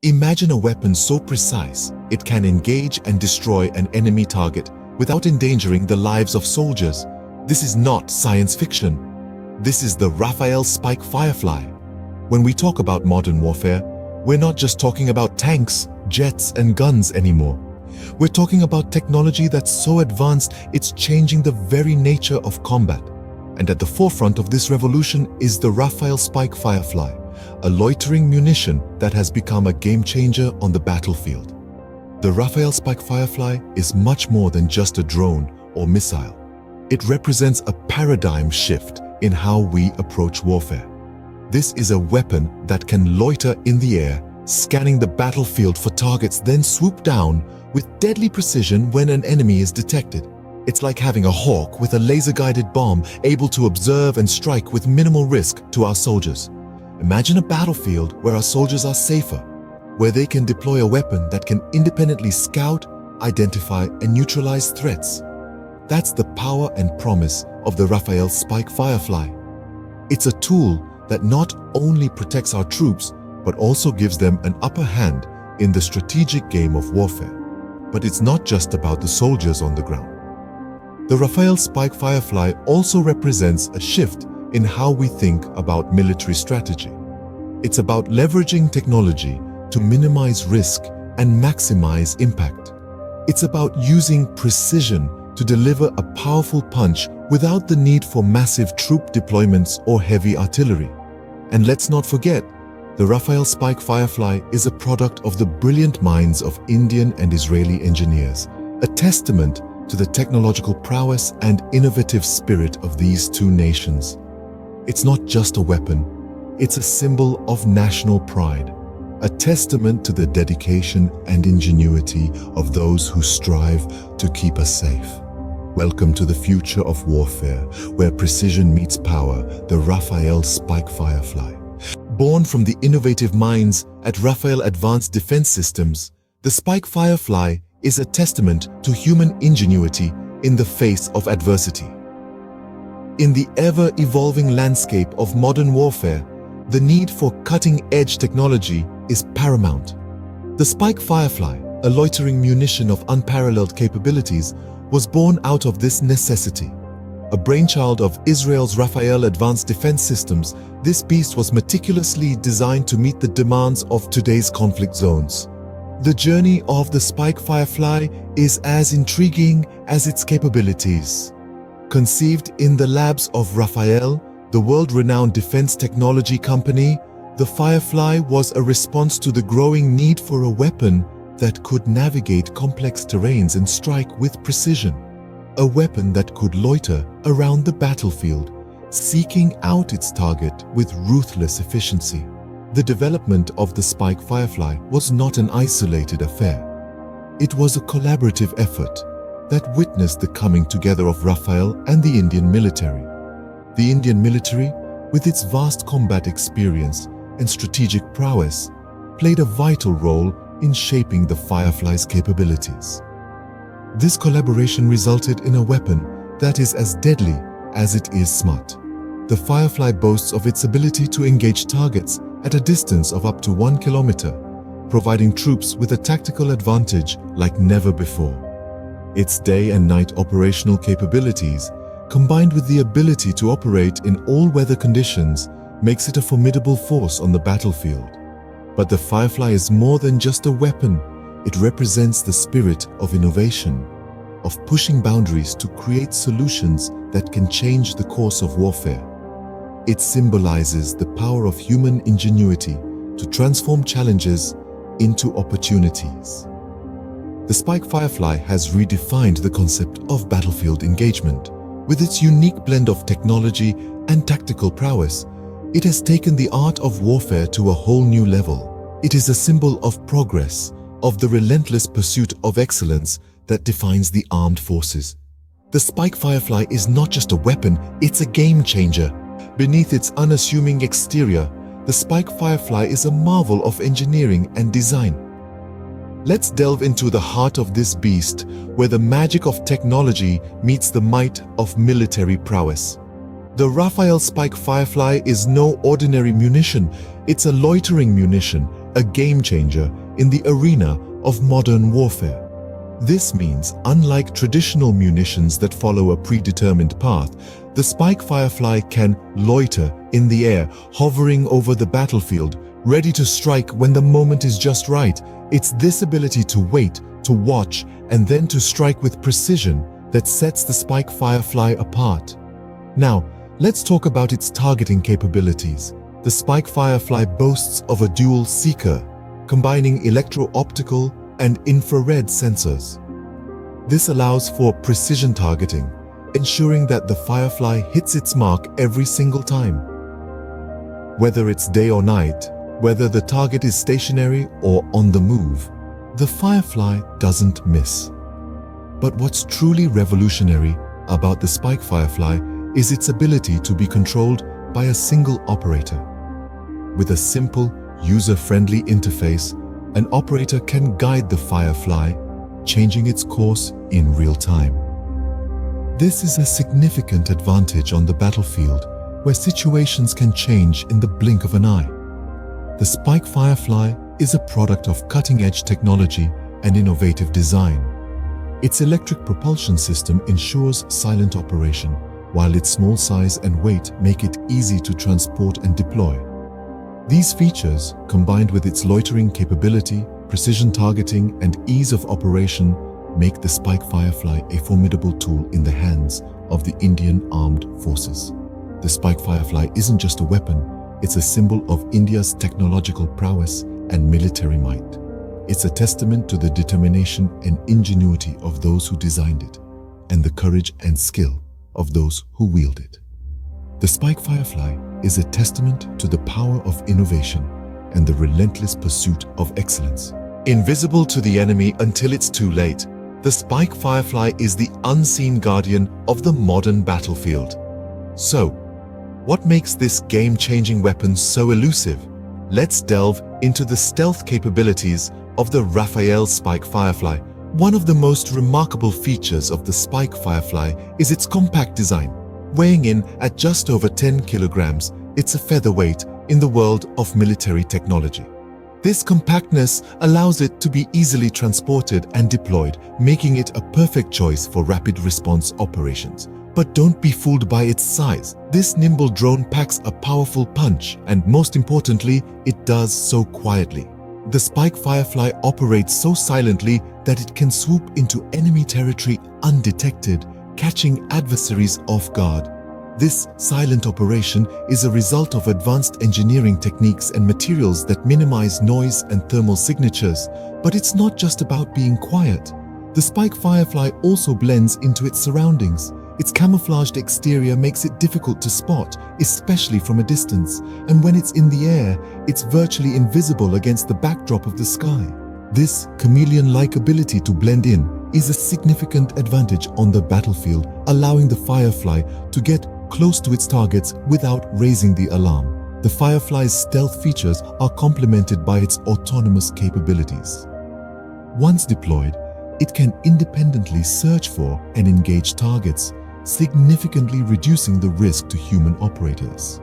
Imagine a weapon so precise it can engage and destroy an enemy target without endangering the lives of soldiers. This is not science fiction. This is the Rafael Spike Firefly. When we talk about modern warfare, we're not just talking about tanks, jets, and guns anymore. We're talking about technology that's so advanced it's changing the very nature of combat. And at the forefront of this revolution is the Rafael Spike Firefly, a loitering munition that has become a game changer on the battlefield. The Rafael Spike Firefly is much more than just a drone or missile. It represents a paradigm shift in how we approach warfare. This is a weapon that can loiter in the air, scanning the battlefield for targets, then swoop down with deadly precision when an enemy is detected. It's like having a hawk with a laser-guided bomb able to observe and strike with minimal risk to our soldiers. Imagine a battlefield where our soldiers are safer, where they can deploy a weapon that can independently scout, identify, and neutralize threats. That's the power and promise of the Rafael Spike Firefly. It's a tool that not only protects our troops, but also gives them an upper hand in the strategic game of warfare. But it's not just about the soldiers on the ground. The Rafael Spike Firefly also represents a shift in how we think about military strategy. It's about leveraging technology to minimize risk and maximize impact. It's about using precision to deliver a powerful punch without the need for massive troop deployments or heavy artillery. And let's not forget, the Rafael Spike Firefly is a product of the brilliant minds of Indian and Israeli engineers, a testament to the technological prowess and innovative spirit of these two nations. It's not just a weapon, it's a symbol of national pride, a testament to the dedication and ingenuity of those who strive to keep us safe. Welcome to the future of warfare, where precision meets power, the Rafael Spike Firefly. Born from the innovative minds at Rafael Advanced Defense Systems, the Spike Firefly is a testament to human ingenuity in the face of adversity. In the ever-evolving landscape of modern warfare, the need for cutting-edge technology is paramount. The Spike Firefly, a loitering munition of unparalleled capabilities, was born out of this necessity. A brainchild of Israel's Rafael Advanced Defense Systems, this beast was meticulously designed to meet the demands of today's conflict zones. The journey of the Spike Firefly is as intriguing as its capabilities. Conceived in the labs of Rafael, the world-renowned defense technology company, the Firefly was a response to the growing need for a weapon that could navigate complex terrains and strike with precision. A weapon that could loiter around the battlefield, seeking out its target with ruthless efficiency. The development of the Spike Firefly was not an isolated affair. It was a collaborative effort that witnessed the coming together of Rafael and the Indian military. The Indian military, with its vast combat experience and strategic prowess, played a vital role in shaping the Firefly's capabilities. This collaboration resulted in a weapon that is as deadly as it is smart. The Firefly boasts of its ability to engage targets at a distance of up to 1 kilometer, providing troops with a tactical advantage like never before. Its day and night operational capabilities, combined with the ability to operate in all weather conditions, makes it a formidable force on the battlefield. But the Firefly is more than just a weapon. It represents the spirit of innovation, of pushing boundaries to create solutions that can change the course of warfare. It symbolizes the power of human ingenuity to transform challenges into opportunities. The Spike Firefly has redefined the concept of battlefield engagement. With its unique blend of technology and tactical prowess, it has taken the art of warfare to a whole new level. It is a symbol of progress, of the relentless pursuit of excellence that defines the armed forces. The Spike Firefly is not just a weapon, it's a game changer. Beneath its unassuming exterior, the Spike Firefly is a marvel of engineering and design. Let's delve into the heart of this beast, where the magic of technology meets the might of military prowess. The Rafael Spike Firefly is no ordinary munition, it's a loitering munition, a game changer in the arena of modern warfare. This means, unlike traditional munitions that follow a predetermined path, the Spike Firefly can loiter in the air, hovering over the battlefield, ready to strike when the moment is just right. It's this ability to wait, to watch, and then to strike with precision that sets the Spike Firefly apart. Now, let's talk about its targeting capabilities. The Spike Firefly boasts of a dual seeker, combining electro-optical and infrared sensors. This allows for precision targeting, ensuring that the Firefly hits its mark every single time. Whether it's day or night, whether the target is stationary or on the move, the Firefly doesn't miss. But what's truly revolutionary about the Spike Firefly is its ability to be controlled by a single operator. With a simple, user-friendly interface, an operator can guide the Firefly, changing its course in real time. This is a significant advantage on the battlefield, where situations can change in the blink of an eye. The Spike Firefly is a product of cutting-edge technology and innovative design. Its electric propulsion system ensures silent operation, while its small size and weight make it easy to transport and deploy. These features, combined with its loitering capability, precision targeting, and ease of operation, make the Spike Firefly a formidable tool in the hands of the Indian Armed Forces. The Spike Firefly isn't just a weapon, it's a symbol of India's technological prowess and military might. It's a testament to the determination and ingenuity of those who designed it, and the courage and skill of those who wield it. The Spike Firefly is a testament to the power of innovation and the relentless pursuit of excellence. Invisible to the enemy until it's too late, the Spike Firefly is the unseen guardian of the modern battlefield. So, what makes this game-changing weapon so elusive? Let's delve into the stealth capabilities of the Rafael Spike Firefly. One of the most remarkable features of the Spike Firefly is its compact design. Weighing in at just over 10 kilograms, it's a featherweight in the world of military technology. This compactness allows it to be easily transported and deployed, making it a perfect choice for rapid response operations. But don't be fooled by its size. This nimble drone packs a powerful punch, and most importantly, it does so quietly. The Spike Firefly operates so silently that it can swoop into enemy territory undetected, catching adversaries off guard. This silent operation is a result of advanced engineering techniques and materials that minimize noise and thermal signatures. But it's not just about being quiet. The Spike Firefly also blends into its surroundings. Its camouflaged exterior makes it difficult to spot, especially from a distance, and when it's in the air, it's virtually invisible against the backdrop of the sky. This chameleon-like ability to blend in is a significant advantage on the battlefield, allowing the Firefly to get close to its targets without raising the alarm. The Firefly's stealth features are complemented by its autonomous capabilities. Once deployed, it can independently search for and engage targets, significantly reducing the risk to human operators.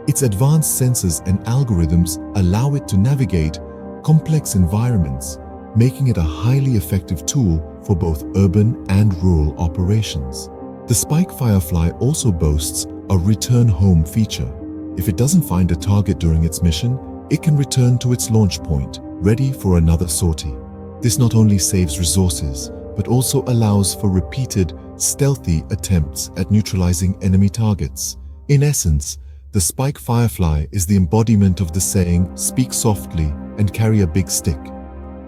Its advanced sensors and algorithms allow it to navigate complex environments, making it a highly effective tool for both urban and rural operations. The Spike Firefly also boasts a return home feature. If it doesn't find a target during its mission, it can return to its launch point, ready for another sortie. This not only saves resources, but also allows for repeated, stealthy attempts at neutralizing enemy targets. In essence, the Spike Firefly is the embodiment of the saying, "Speak softly and carry a big stick."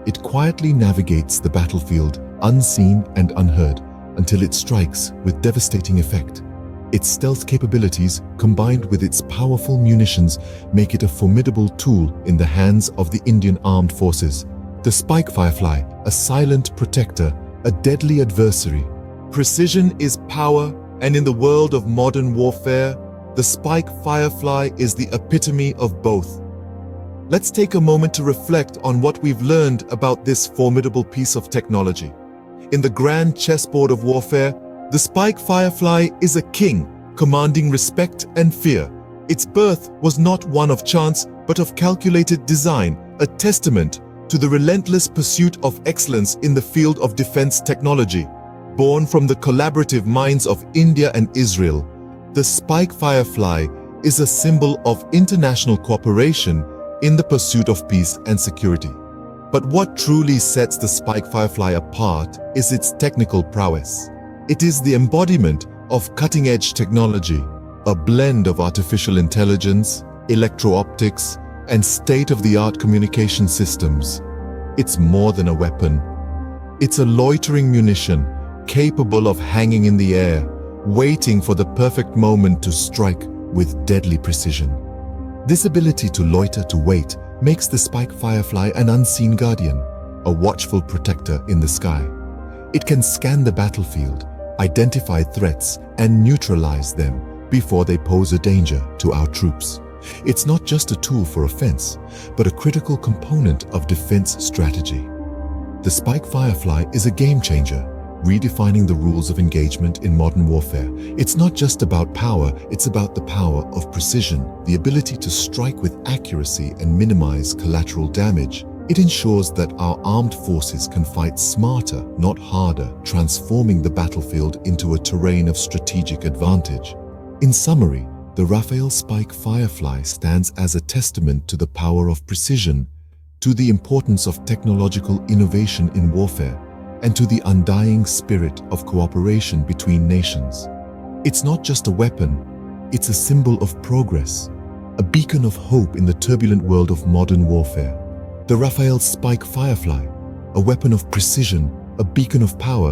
It quietly navigates the battlefield, unseen and unheard, until it strikes with devastating effect. Its stealth capabilities, combined with its powerful munitions, make it a formidable tool in the hands of the Indian Armed Forces. The Spike Firefly, a silent protector, a deadly adversary. Precision is power, and in the world of modern warfare, the Spike Firefly is the epitome of both. Let's take a moment to reflect on what we've learned about this formidable piece of technology. In the grand chessboard of warfare, the Spike Firefly is a king, commanding respect and fear. Its birth was not one of chance, but of calculated design, a testament to the relentless pursuit of excellence in the field of defense technology. Born from the collaborative minds of India and Israel, the Spike Firefly is a symbol of international cooperation in the pursuit of peace and security. But what truly sets the Spike Firefly apart is its technical prowess. It is the embodiment of cutting-edge technology, a blend of artificial intelligence, electro-optics, and state-of-the-art communication systems. It's more than a weapon. It's a loitering munition capable of hanging in the air, waiting for the perfect moment to strike with deadly precision. This ability to loiter, to wait, makes the Spike Firefly an unseen guardian, a watchful protector in the sky. It can scan the battlefield, identify threats, and neutralize them before they pose a danger to our troops. It's not just a tool for offense, but a critical component of defense strategy. The Spike Firefly is a game changer, redefining the rules of engagement in modern warfare. It's not just about power, it's about the power of precision, the ability to strike with accuracy and minimize collateral damage. It ensures that our armed forces can fight smarter, not harder, transforming the battlefield into a terrain of strategic advantage. In summary, the Rafael Spike Firefly stands as a testament to the power of precision, to the importance of technological innovation in warfare, and to the undying spirit of cooperation between nations. It's not just a weapon, it's a symbol of progress, a beacon of hope in the turbulent world of modern warfare. The Rafael Spike Firefly, a weapon of precision, a beacon of power,